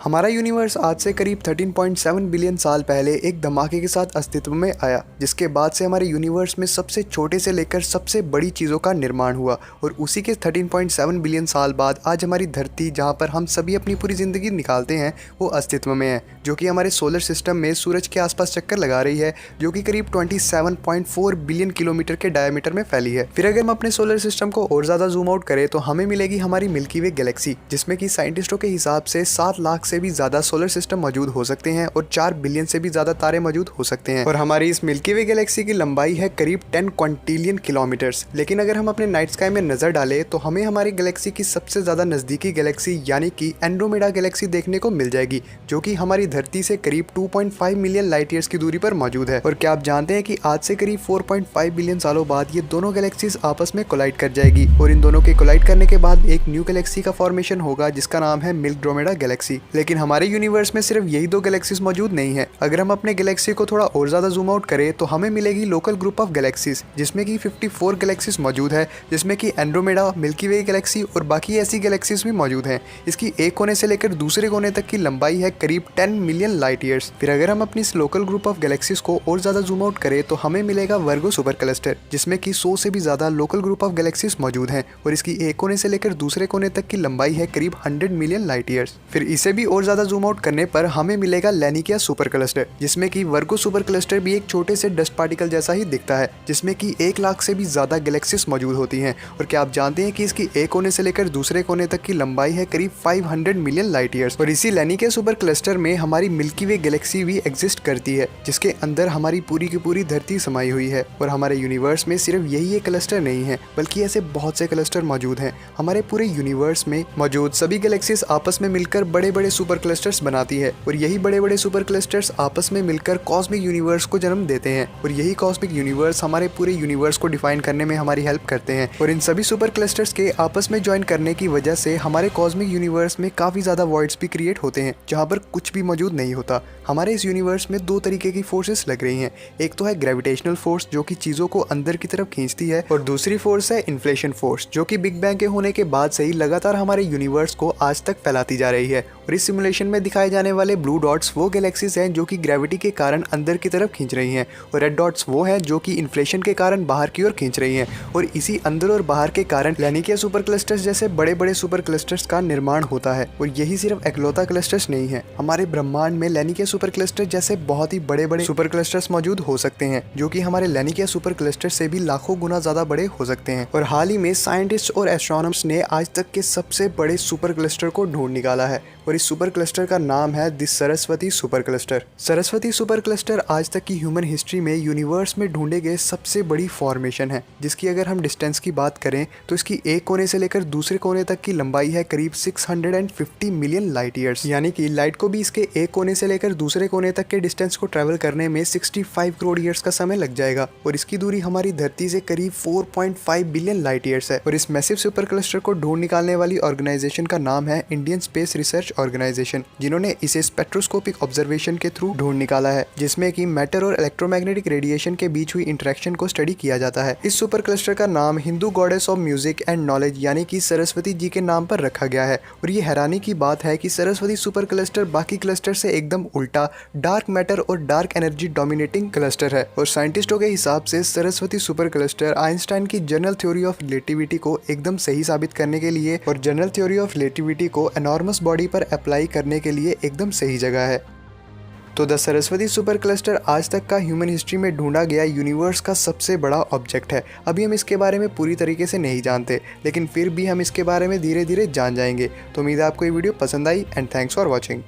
हमारा यूनिवर्स आज से करीब 13.7 बिलियन साल पहले एक धमाके के साथ अस्तित्व में आया, जिसके बाद से हमारे यूनिवर्स में सबसे छोटे से लेकर सबसे बड़ी चीज़ों का निर्माण हुआ। और उसी के 13.7 बिलियन साल बाद आज हमारी धरती, जहां पर हम सभी अपनी पूरी ज़िंदगी निकालते हैं, वो अस्तित्व में है, जो कि हमारे सोलर सिस्टम में सूरज के आसपास चक्कर लगा रही है, जो कि करीब 27.4 बिलियन किलोमीटर के डायमीटर में फैली है। फिर अगर हम अपने सोलर सिस्टम को और ज़्यादा जूम आउट करें तो हमें मिलेगी हमारी मिल्की वे गैलेक्सी, जिसमें कि साइंटिस्टों के हिसाब से 7 लाख से भी ज़्यादा सोलर सिस्टम मौजूद हो सकते हैं और 4 बिलियन से भी ज़्यादा तारे मौजूद हो सकते हैं। और हमारी इस मिल्की वे गैलेक्सी की लंबाई है करीब 10 क्विंटिलियन किलोमीटर्स। लेकिन अगर हम अपने नाइट स्काई में नज़र डालें तो हमें हमारी गैलेक्सी की सबसे ज़्यादा नज़दीकी गैलेक्सी यानी कि एंड्रोमेडा गैलेक्सी देखने को मिल जाएगी, जो कि हमारी धरती से करीब 2.5 मिलियन लाइट ईयर्स की दूरी पर मौजूद है। और क्या आप जानते हैं कि आज से करीब 4.5 बिलियन सालों बाद ये दोनों गैलेक्सीज आपस में कोलाइड कर जाएगी और इन दोनों के कोलाइड करने के बाद एक न्यू गैलेक्सी का फॉर्मेशन होगा, जिसका नाम है मिल्कड्रोमेडा गैलेक्सी। लेकिन हमारे यूनिवर्स में सिर्फ यही 2 गैलेक्सीज मौजूद नहीं है। अगर हम अपने गैलेक्सी को थोड़ा और ज्यादा जूम आउट करें तो हमें मिलेगी लोकल ग्रुप ऑफ गैलेक्सीज, जिसमें कि 54 गैलेक्सीज मौजूद है, जिसमें कि एंड्रोमेडा, मिल्की वे गैलेक्सी और बाकी ऐसी गैलेक्सीज भी मौजूद हैं। इसकी एक कोने से लेकर दूसरे कोने तक की लंबाई है करीब 10 मिलियन लाइट ईयर्स। फिर अगर हम अपनी इस लोकल ग्रुप ऑफ गैलेक्सीज को और ज्यादा जूम आउट करें तो हमें मिलेगा वर्गो सुपर क्लस्टर, जिसमें कि 100 से भी ज्यादा लोकल ग्रुप ऑफ गैलेक्सीज मौजूद हैं और इसकी एक कोने से लेकर दूसरे कोने तक की लंबाई है करीब 100 मिलियन लाइट ईयर्स। फिर इसे भी और ज्यादा जूम आउट करने पर हमें मिलेगा लैनिकिया सुपर क्लस्टर, जिसमें कि वर्गो सुपर क्लस्टर भी एक छोटे से डस्ट पार्टिकल जैसा ही दिखता है, जिसमें कि 1 लाख से भी ज्यादा गैलेक्सीज मौजूद होती हैं। और क्या आप जानते हैं कि इसकी एक कोने से लेकर दूसरे कोने तक की लंबाई है करीब 500 मिलियन लाइट ईयर्स। और इसी लैनिकिया सुपर क्लस्टर में हमारी मिल्की वे गैलेक्सी भी एग्जिस्ट करती है, जिसके अंदर हमारी पूरी की पूरी धरती समाई हुई है। और हमारे यूनिवर्स में सिर्फ यही एक क्लस्टर नहीं है, बल्कि ऐसे बहुत से क्लस्टर मौजूद हैं। हमारे पूरे यूनिवर्स में मौजूद सभी गैलेक्सीज आपस में मिलकर बड़े बड़े सुपर क्लस्टर्स बनाती है और यही बड़े बड़े सुपर क्लस्टर्स आपस में मिलकर कॉस्मिक यूनिवर्स को जन्म देते हैं। और यही कॉस्मिक यूनिवर्स हमारे पूरे यूनिवर्स को डिफाइन करने में हमारी हेल्प करते हैं। और इन सभी सुपर क्लस्टर्स के आपस में ज्वाइन करने की वजह से हमारे कॉस्मिक यूनिवर्स में काफ़ी ज़्यादा वॉइड्स भी क्रिएट होते हैं, जहाँ पर कुछ भी मौजूद नहीं होता। हमारे इस यूनिवर्स में 2 तरीके की फोर्सेस लग रही हैं। एक तो है ग्रेविटेशनल फोर्स, जो कि चीज़ों को अंदर की तरफ खींचती है, और दूसरी फोर्स है इन्फ्लेशन फोर्स, जो कि बिग बैंग के होने के बाद से ही लगातार हमारे यूनिवर्स को आज तक फैलाती जा रही है। और इस सिमुलेशन में दिखाए जाने वाले ब्लू डॉट्स वो गैलेक्सीज हैं जो कि ग्रेविटी के कारण अंदर की तरफ खींच रही हैं, और रेड डॉट्स वो हैं जो कि इन्फ्लेशन के कारण बाहर की ओर खींच रही हैं। और इसी अंदर और बाहर के कारण लैनिकिया सुपर क्लस्टर्स जैसे बड़े बड़े सुपर क्लस्टर्स का निर्माण होता है। और यही सिर्फ एकलौता क्लस्टर्स नहीं है, हमारे ब्रह्मांड में लैनिकिया सुपर क्लस्टर जैसे बहुत ही बड़े बड़े सुपर क्लस्टर्स मौजूद हो सकते हैं, जो कि हमारे लैनिकिया सुपर क्लस्टर से भी लाखों गुना ज्यादा बड़े हो सकते हैं। और हाल ही में साइंटिस्ट और एस्ट्रोनॉमर्स ने आज तक के सबसे बड़े सुपर क्लस्टर को ढूंढ निकाला है, और इस सुपर क्लस्टर का नाम है the Saraswati super cluster. Saraswati super cluster आज तक की ह्यूमन हिस्ट्री में यूनिवर्स में ढूंढे गए सबसे बड़ी फॉर्मेशन है, जिसकी अगर हम डिस्टेंस की बात करें तो इसकी एक कोने से लेकर दूसरे कोने तक की लंबाई है करीब 650 मिलियन लाइट ईयर्स। यानी कि लाइट को भी इसके एक कोने से लेकर दूसरे कोने तक के डिस्टेंस को ट्रेवल करने में 65 करोड़ ईयर्स का समय लग जाएगा। और इसकी दूरी हमारी धरती से करीब 4.5 बिलियन लाइट ईयर्स है। और इस मैसिव सुपर क्लस्टर को ढूंढ निकालने वाली ऑर्गेनाइजेशन का नाम है इंडियन स्पेस रिसर्च ऑर्गेनाइजेशन, जिन्होंने इसे स्पेक्ट्रोस्कोपिक ऑब्जर्वेशन के थ्रू ढूंढ निकाला है, जिसमें कि मैटर और इलेक्ट्रोमैग्नेटिक रेडिएशन के बीच हुई इंटरेक्शन को स्टडी किया जाता है। इस सुपर क्लस्टर का नाम Hindu goddess of music and knowledge यानी कि सरस्वती जी के नाम पर रखा गया है। और ये हैरानी की बात है कि सरस्वती सुपर क्लस्टर बाकी क्लस्टर से एकदम उल्टा डार्क मैटर और डार्क एनर्जी डोमिनेटिंग क्लस्टर है। और साइंटिस्टों के हिसाब से सरस्वती सुपर क्लस्टर आइंस्टाइन की जनरल थ्योरी ऑफ रिलेटिविटी को एकदम सही साबित करने के लिए और जनरल थ्योरी ऑफ रिलेटिविटी को एनॉर्मस बॉडी पर अप्लाई करने के लिए एकदम सही जगह है। तो द सरस्वती सुपर क्लस्टर आज तक का ह्यूमन हिस्ट्री में ढूंढा गया यूनिवर्स का सबसे बड़ा ऑब्जेक्ट है। अभी हम इसके बारे में पूरी तरीके से नहीं जानते, लेकिन फिर भी हम इसके बारे में धीरे धीरे जान जाएंगे। तो उम्मीद है आपको ये वीडियो पसंद आई, एंड थैंक्स फॉर वॉचिंग।